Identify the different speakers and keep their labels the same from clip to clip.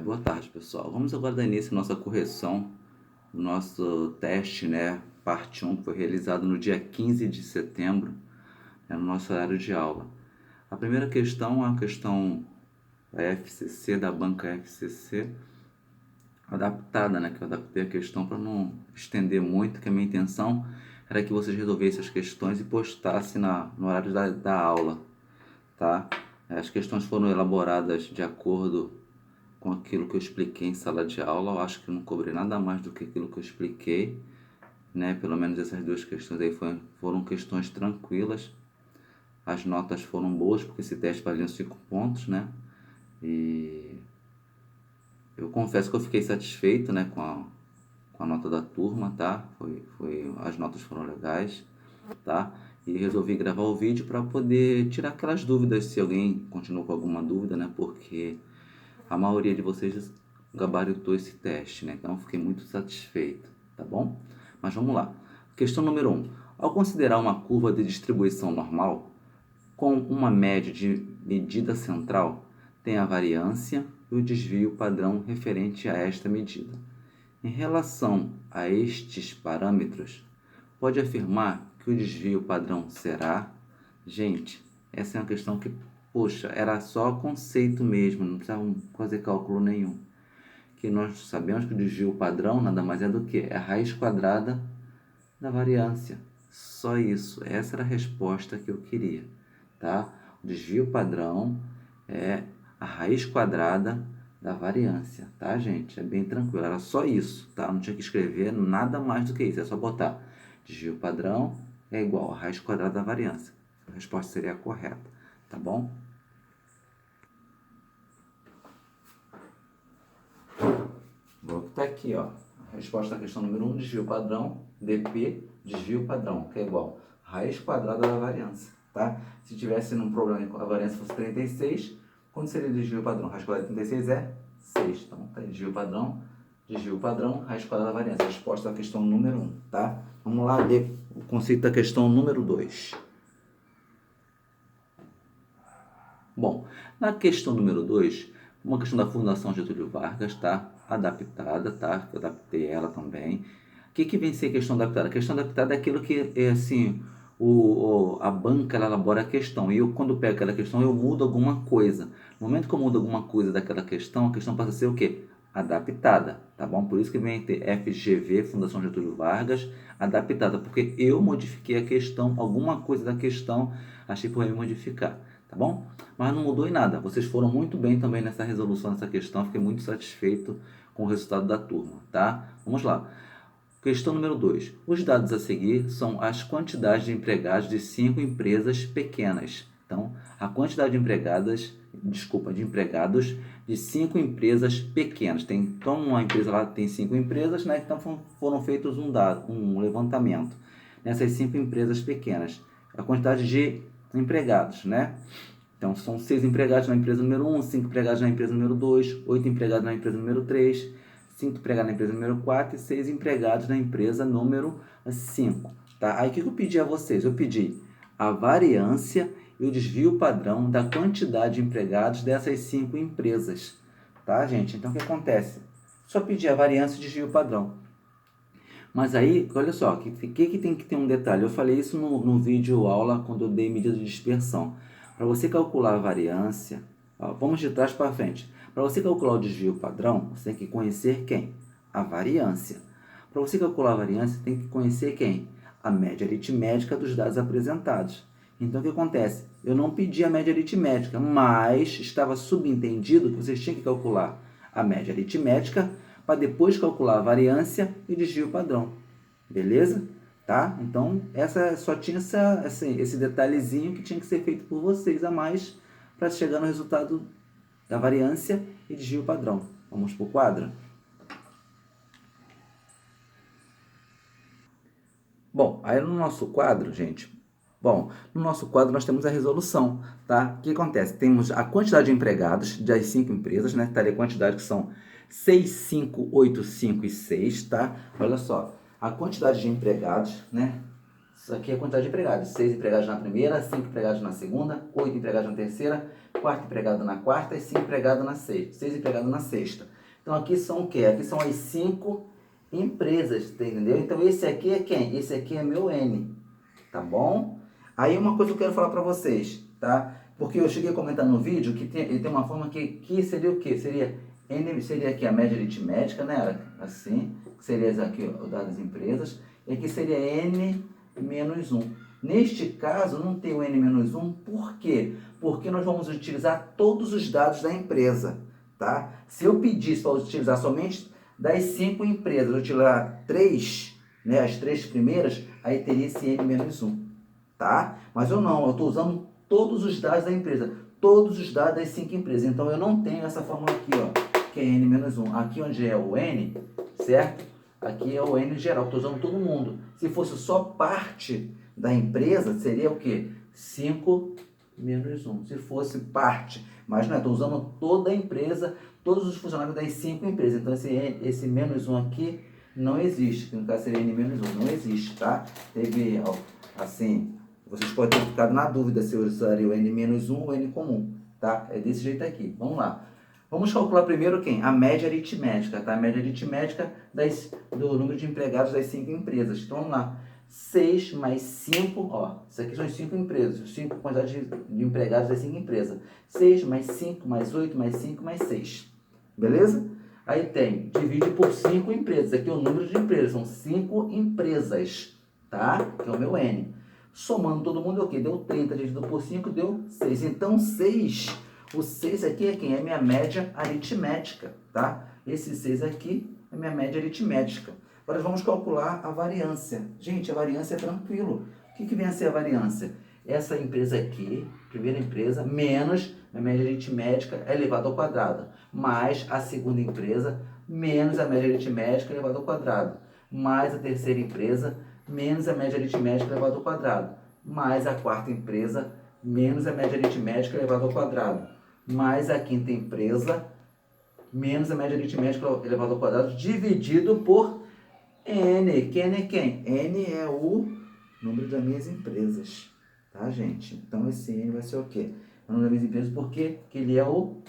Speaker 1: Boa tarde, pessoal. Vamos agora dar início à nossa correção do nosso teste, né? Parte 1, que foi realizado no dia 15 de setembro, no nosso horário de aula. A primeira questão é a questão da FCC, da banca FCC, adaptada, né? Que eu adaptei a questão para não estender muito, que a minha intenção era que vocês resolvessem as questões e postassem no horário da aula, tá? As questões foram elaboradas de acordo com aquilo que eu expliquei em sala de aula. Eu acho que não cobrei nada mais do que aquilo que eu expliquei, né? Pelo menos essas duas questões aí foram questões tranquilas. As notas foram boas, porque esse teste valia 5 pontos, né? E eu confesso que eu fiquei satisfeito, né, com a nota da turma, tá? As notas foram legais, tá? E resolvi gravar o vídeo para poder tirar aquelas dúvidas, se alguém continuou com alguma dúvida, né? Porque a maioria de vocês gabaritou esse teste, né? Então fiquei muito satisfeito, tá bom? Mas vamos lá. Questão número 1. Ao considerar uma curva de distribuição normal com uma média de medida central, tem a variância e o desvio padrão referente a esta medida. Em relação a estes parâmetros, pode afirmar que o desvio padrão será... Gente, essa é uma questão que, poxa, era só conceito mesmo, não precisava fazer cálculo nenhum. Que nós sabemos que o desvio padrão nada mais é do que a raiz quadrada da variância. Só isso, essa era a resposta que eu queria, tá? O desvio padrão é a raiz quadrada da variância, tá, gente? É bem tranquilo, era só isso, tá? Não tinha que escrever nada mais do que isso, é só botar desvio padrão é igual a raiz quadrada da variância. A resposta seria a correta, tá bom? Vou botar aqui, ó. A resposta da questão número 1, desvio padrão, dp, desvio padrão, que é igual a raiz quadrada da variância, tá? Se tivesse um problema com a variância fosse 36, quando seria o desvio padrão? Raiz quadrada de 36 é 6. Então, tá aí, desvio padrão, raiz quadrada da variância. A resposta da questão número 1, tá? Vamos lá ler o conceito da questão número 2. Bom, na questão número 2, uma questão da Fundação Getúlio Vargas, tá? Adaptada, tá? Eu adaptei ela também. O que vem ser questão adaptada? A questão adaptada é aquilo que é assim, a banca ela elabora a questão. E eu, quando pego aquela questão, eu mudo alguma coisa. No momento que eu mudo alguma coisa daquela questão, a questão passa a ser o quê? Adaptada, tá bom? Por isso que vem ter FGV, Fundação Getúlio Vargas, adaptada, porque eu modifiquei a questão, alguma coisa da questão, achei por aí modificar, tá bom? Mas não mudou em nada. Vocês foram muito bem também nessa resolução dessa questão. Fiquei muito satisfeito com o resultado da turma, tá? Vamos lá. Questão número 2. Os dados a seguir são as quantidades de empregados de 5 empresas pequenas. Então, a quantidade de empregados de 5 empresas pequenas. Então, uma empresa lá tem 5 empresas, né? Então, foram feitos um levantamento nessas 5 empresas pequenas. A quantidade de empregados, né? Então, são 6 empregados na empresa número 1, 5 empregados na empresa número 2, 8 empregados na empresa número 3, 5 empregados na empresa número 4 e 6 empregados na empresa número 5. Tá? Aí, o que eu pedi a vocês? Eu pedi a variância e o desvio padrão da quantidade de empregados dessas 5 empresas. Tá, gente? Então, o que acontece? Só pedir a variância e o desvio padrão. Mas aí, olha só, que tem que ter um detalhe. Eu falei isso no vídeo aula, quando eu dei medida de dispersão. Para você calcular a variância, ó, vamos de trás para frente. Para você calcular o desvio padrão, você tem que conhecer quem? A variância. Para você calcular a variância, tem que conhecer quem? A média aritmética dos dados apresentados. Então, o que acontece? Eu não pedi a média aritmética, mas estava subentendido que vocês tinham que calcular a média aritmética para depois calcular a variância e desvio padrão. Beleza? Tá? Então, só tinha esse detalhezinho que tinha que ser feito por vocês a mais para chegar no resultado da variância e desvio padrão. Vamos para o quadro? Bom, aí no nosso quadro, gente, no nosso quadro nós temos a resolução, tá? O que acontece? Temos a quantidade de empregados das 5 empresas, né? Tá ali a quantidade que são 6, 5, 8, 5 e 6, tá? Olha só, a quantidade de empregados, né? Isso aqui é a quantidade de empregados. 6 empregados na primeira, 5 empregados na segunda, 8 empregados na terceira, 4 empregados na quarta e 5 empregados na sexta. 6 empregados na sexta. Então aqui são o quê? Aqui são as 5 empresas, entendeu? Então esse aqui é quem? Esse aqui é meu N, tá bom? Aí uma coisa que eu quero falar para vocês, tá? Porque eu cheguei a comentar no vídeo que ele tem uma forma que seria o quê? Seria N, seria aqui a média aritmética, né? Assim, seria aqui o dado das empresas. E aqui seria N menos 1. Neste caso, não tem o N menos 1, por quê? Porque nós vamos utilizar todos os dados da empresa, tá? Se eu pedisse para utilizar somente das 5 empresas, utilizar 3, né, as 3 primeiras, aí teria esse N menos 1, tá? Mas eu não, eu estou usando todos os dados da empresa, todos os dados das 5 empresas. Então eu não tenho essa fórmula aqui, ó, que é N menos 1. Aqui onde é o N, certo? Aqui é o N geral, estou usando todo mundo. Se fosse só parte da empresa, seria o quê? 5 menos 1. Se fosse parte, mas não é, estou usando toda a empresa, todos os funcionários das 5 empresas. Então esse menos 1 aqui não existe, que no caso seria N menos 1, não existe, tá? Teve, ó, assim, vocês podem ter ficado na dúvida se eu usaria o N menos 1 ou N comum, tá? É desse jeito aqui, vamos lá. Vamos calcular primeiro quem? A média aritmética, tá? A média aritmética do número de empregados das 5 empresas. Então, vamos lá. 6 mais 5, ó, isso aqui são as 5 empresas, 5 quantidades de empregados das 5 empresas. 6 mais 5 mais 8 mais 5 mais 6. Beleza? Aí tem, divide por 5 empresas. Aqui é o número de empresas, são 5 empresas, tá? Que é o meu N. Somando todo mundo, deu o quê? Deu 30, dividido por 5, deu 6. Então, 6... O 6 aqui é quem? É minha média aritmética, tá? Esse 6 aqui é minha média aritmética. Agora vamos calcular a variância. Gente, a variância é tranquilo. O que vem a ser a variância? Essa empresa aqui, primeira empresa, menos a média aritmética elevado ao quadrado, mais a segunda empresa, menos a média aritmética elevado ao quadrado, mais a terceira empresa, menos a média aritmética elevado ao quadrado, mais a quarta empresa, menos a média aritmética elevado ao quadrado, mais a quinta empresa, menos a média aritmética elevado ao quadrado, dividido por N. Quem é quem? N é o número das minhas empresas, tá, gente? Então, esse N vai ser o quê? O número das minhas empresas, porque ele é o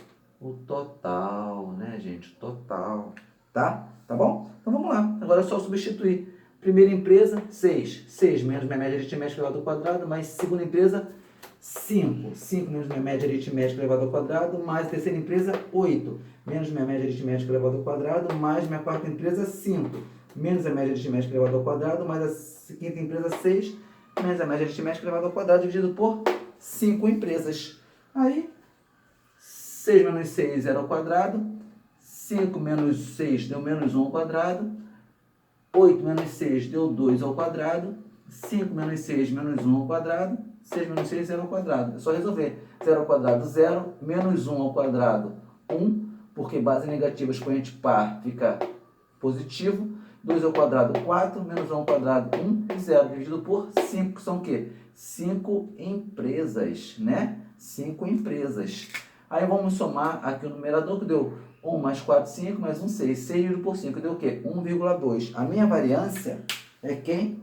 Speaker 1: total, né, gente? O total, tá? Tá bom? Então, vamos lá. Agora é só substituir. Primeira empresa, 6. 6 menos minha média aritmética elevado ao quadrado, mais segunda empresa, 5. 5 menos minha média aritmética elevado ao quadrado, mais a terceira empresa, 8. Menos minha média aritmética elevado ao quadrado, mais minha quarta empresa, 5. Menos a média aritmética elevado ao quadrado, mais a quinta empresa, 6. Menos a média aritmética elevado ao quadrado, dividido por 5 empresas. Aí, 6 menos 6, 0 ao quadrado. 5 menos 6 deu menos 1 ao quadrado. 8 menos 6 deu 2 ao quadrado. 5 menos 6, menos 1 ao quadrado. 6 menos 6, 0 ao quadrado. É só resolver. 0 ao quadrado, 0. Menos 1 ao quadrado, 1. Porque base negativa, expoente par, fica positivo. 2 ao quadrado, 4. Menos 1 ao quadrado, 1. E 0 dividido por 5, que são o quê? 5 empresas, né? 5 empresas. Aí vamos somar aqui o numerador, que deu 1 mais 4, 5, mais 1, 6. 6 dividido por 5 deu o quê? 1,2. A minha variância é quem?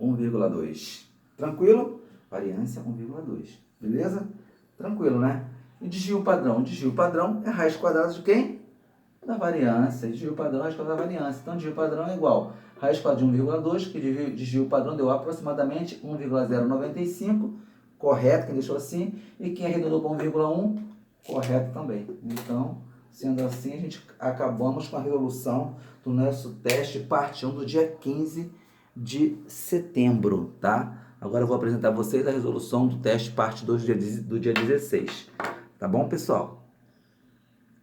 Speaker 1: 1,2. Tranquilo? Variância 1,2. Beleza? Tranquilo, né? E desvio padrão? Desvio padrão é raiz quadrada de quem? Da variância. Desvio padrão é raiz quadrada da variância. Então, desvio padrão é igual raiz quadrada de 1,2, que desvio padrão deu aproximadamente 1,095. Correto, quem deixou assim. E quem arredondou para 1,1, correto também. Então, sendo assim, a gente acabamos com a resolução do nosso teste parte 1 do dia 15 de setembro, tá? Agora eu vou apresentar a vocês a resolução do teste parte 2 do dia 16. Tá bom, pessoal?